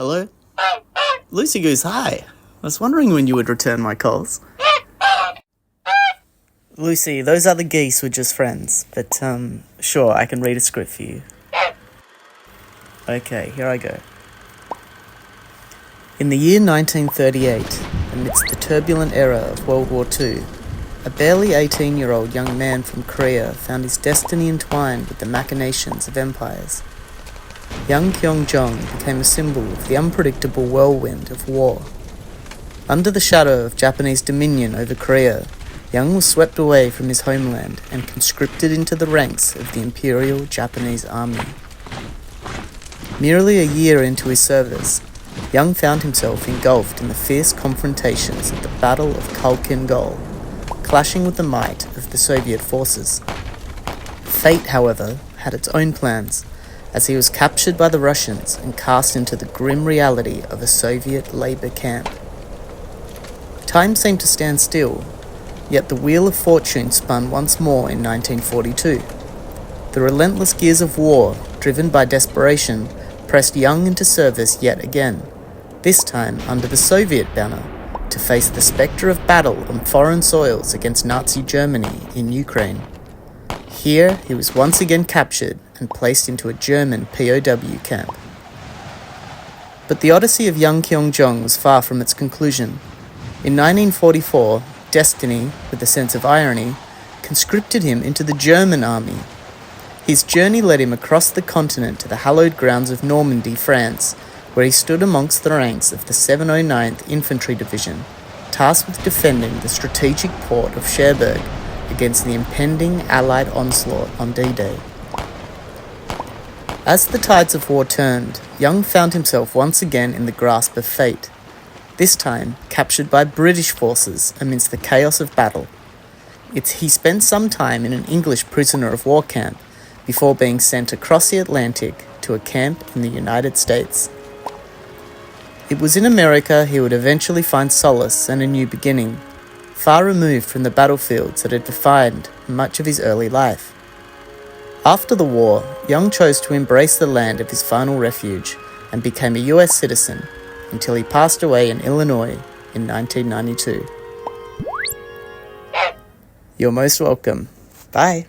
Hello? Lucy Goose, hi. I was wondering when you would return my calls. Lucy, those other geese were just friends, but, sure, I can read a script for you. Okay, here I go. In the year 1938, amidst the turbulent era of World War II, a barely 18-year-old young man from Korea found his destiny entwined with the machinations of empires. Yang Kyoungjong became a symbol of the unpredictable whirlwind of war. Under the shadow of Japanese dominion over Korea, Yang was swept away from his homeland and conscripted into the ranks of the Imperial Japanese Army. Merely a year into his service, Yang found himself engulfed in the fierce confrontations at the Battle of Khalkhin-Gol, clashing with the might of the Soviet forces. Fate, however, had its own plans, as he was captured by the Russians and cast into the grim reality of a Soviet labor camp. Time seemed to stand still, yet the wheel of fortune spun once more in 1942. The relentless gears of war, driven by desperation, pressed Yang into service yet again, this time under the Soviet banner, to face the spectre of battle on foreign soils against Nazi Germany in Ukraine. Here, he was once again captured and placed into a German POW camp. But the odyssey of Yang Kyoungjong was far from its conclusion. In 1944, destiny, with a sense of irony, conscripted him into the German army. His journey led him across the continent to the hallowed grounds of Normandy, France, where he stood amongst the ranks of the 709th Infantry Division, tasked with defending the strategic port of Cherbourg against the impending Allied onslaught on D-Day. As the tides of war turned, Yang found himself once again in the grasp of fate, this time captured by British forces amidst the chaos of battle. He spent some time in an English prisoner of war camp before being sent across the Atlantic to a camp in the United States. It was in America he would eventually find solace and a new beginning, far removed from the battlefields that had defined much of his early life. After the war, Yang chose to embrace the land of his final refuge and became a US citizen until he passed away in Illinois in 1992. You're most welcome. Bye.